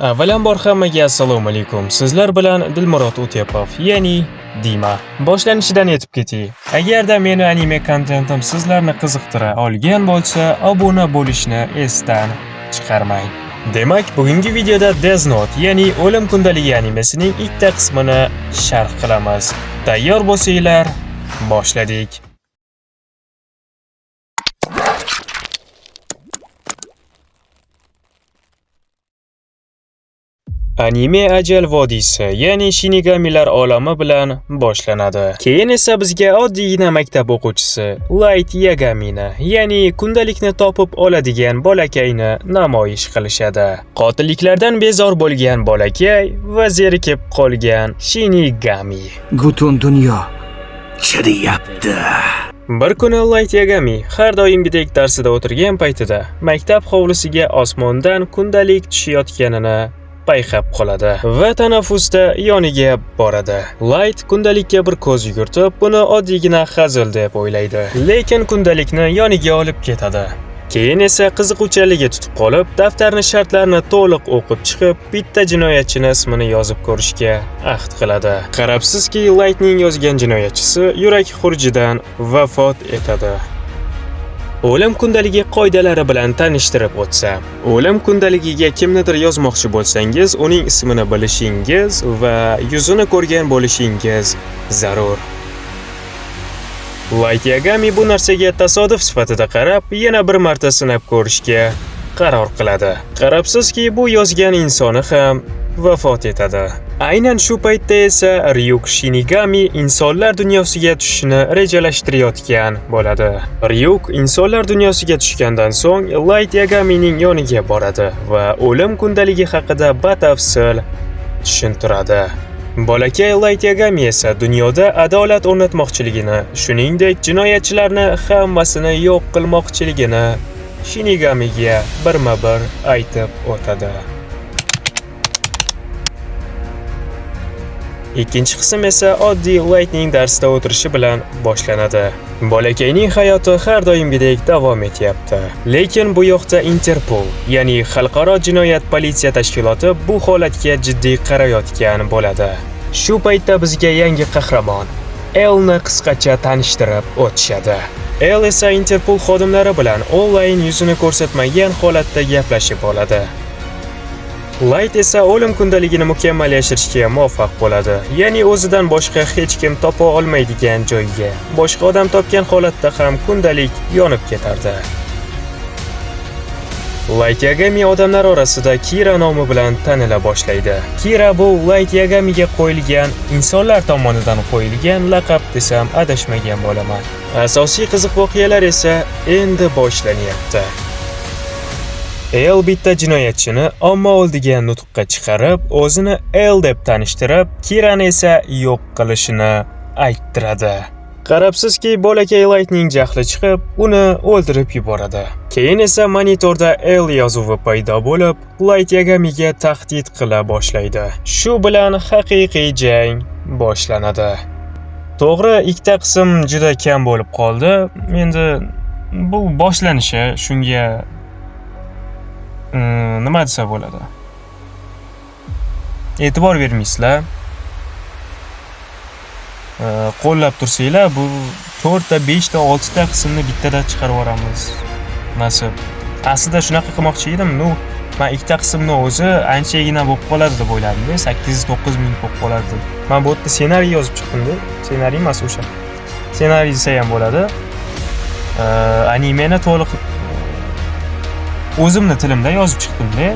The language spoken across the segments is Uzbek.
Avvalambor hammaga assalomu alaykum. Sizlar bilan Dilmurod O'tyapov, ya'ni Dima. Boshlanishidan yetib ketay. Agarda meni anime kontentim sizlarni qiziqtira olgan bo'lsa, obuna bo'lishni esdan chiqarmang. Demak, bugungi videoda Death Note, ya'ni O'lim kundaligi animesining ikkita qismini sharh qilamiz. Tayyor bo'lsanglar, boshladik. Anime Ajal vodiysi, ya'ni Shinigamilar olami bilan boshlanadi. Keyin esa bizga oddiygina maktab o'quvchisi Light Yagamini, ya'ni kundalikni topib oladigan bolakayni namoyish qilishadi. Qotilliklardan bezor bo'lgan bolakay va zerikib qolgan Shinigami. Butun dunyo chiriyapti. Bir kuni Light Yagami har doimgidek darsida o'tirgan paytida maktab hovlisiga osmondan kundalik tushayotganini payqab qoladi va tanaffusda yoniga boradi. Light kundalikka bir ko'z yugurtib, buni oddiygina hazil deb o'ylaydi, lekin kundalikni yoniga olib ketadi. Keyin esa qiziquvchanligi tutib qolib, daftarning shartlarini to'liq o'qib chiqib, bitta jinoyatchini ismini yozib ko'rishga ahd qiladi. Qarabsizki, Lightning yozgan jinoyatchisi yurak xurujidan vafot etadi. O'lim kundaligi qoidalari bilan tanishtirib o'tsam. O'lim kundaligiga kimnidir yozmoqchi bo'lsangiz, uning ismini bilishingiz va yuzini ko'rgan bo'lishingiz zarur. Light Yagami bu narsaga tasodif sifatida qarab, yana bir marta sinab ko'rishga qaror qiladi. Qarabsizki, bu yozgan insoni ham vafot etadi. Aynan shu paytda esa Ryuk Shinigami insonlar dunyosiga tushishni rejalashtirayotgan bo'ladi. Ryuk insonlar dunyosiga tushgandan so'ng Light Yagamining yoniga boradi va o'lim kundaligi haqida batafsil tushuntiradi. Bolakay Light Yagami esa dunyoda adolat o'rnatmoqchiligini, shuningdek jinoyatchilarni hammasini yo'q qilmoqchiligini Shinigamiga birma-bir aytib o'tadi. Ikkinchi qism esa oddiy Lightning darsda o'tirishi bilan boshlanadi. Bolakayning hayoti har doimgidek davom etyapti. Lekin bu yoqda Interpol, ya'ni Xalqaro jinoyat politsiya tashkiloti bu holatga jiddiy qarayotgan bo'ladi. Shu paytda bizga yangi qahramon Elni qisqacha tanishtirib o'tishadi. El esa Interpol xodimlari bilan onlayn yuzini ko'rsatmagan holatda gaplashib oladi. Light esa o'lim kundaligini mukammal yashirishga muvaffaq bo'ladi. Ya'ni o'zidan boshqa hech kim topa olmaydigan joyga. Boshqa odam topgan holatda ham kundalik yonib ketardi. Light Yagami odamlar orasida Kira nomi bilan tanila boshlaydi. Kira bu Light Yagamiga qo'yilgan, insonlar tomonidan qo'yilgan laqab desam adashmagan bo'laman. Asosiy qiziq voqealar esa endi boshlanyapti. El bitta jinoyatchini omma oldiga nutqqa chiqarib, o'zini El deb tanishtirib, Kirani esa yo'q qilishini ayttiradi. Qarabsizki, bolakay Lightning jahli chiqib, uni o'ldirib yuboradi. Keyin esa monitorda El yozuvi paydo bo'lib, Light Yagamiga tahdid qila boshlaydi. Shu bilan haqiqiy jang boshlanadi. To'g'ri, ikkita qism juda kam bo'lib qoldi. Endi bu boshlanishi shunga nima desa bo'ladi? E'tibor bermaysizlar. Qo'llab tursanglar, bu 4 ta, 5 ta, 6 ta qismni bittada chiqarib yuboramiz. Nasib. Aslida shunaqa qilmoqchi edim. Men ikkita qismni o'zi anchagina bo'lib qoladi deb o'yladim-da. 8-9 minut bo'lib qoladi. Men bu yerda ssenariy yozib chiqdim-da. Ssenariy emas o'sha. Ssenariy desa ham bo'ladi. Animeni to'liq o'zimni tilimda yozib chiqdim-da.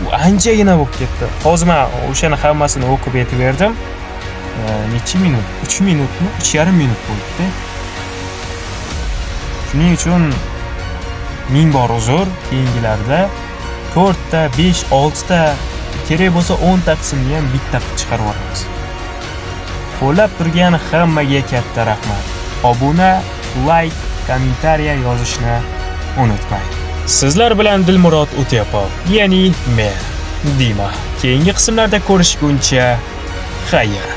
U anchagina bo'lib ketdi. Hozir men o'shani hammasini o'qib yetib berdim. Necha minut? 3 minutmi? 3,5 minut bo'ldi. Shuning uchun ming bor uzr, keyingilarda 4 ta, 5, 6 ta, kerak bo'lsa 10 ta qismni ham bitta chiqarib yuboramiz. Qo'llab turgan hammaga katta rahmat. Obuna, like, kommentariya yozishni unutmang. Sizlar bilan Dilmurod O'tyapov, ya'ni men, Dima. Keyingi qismlarda ko'rishguncha, xayr.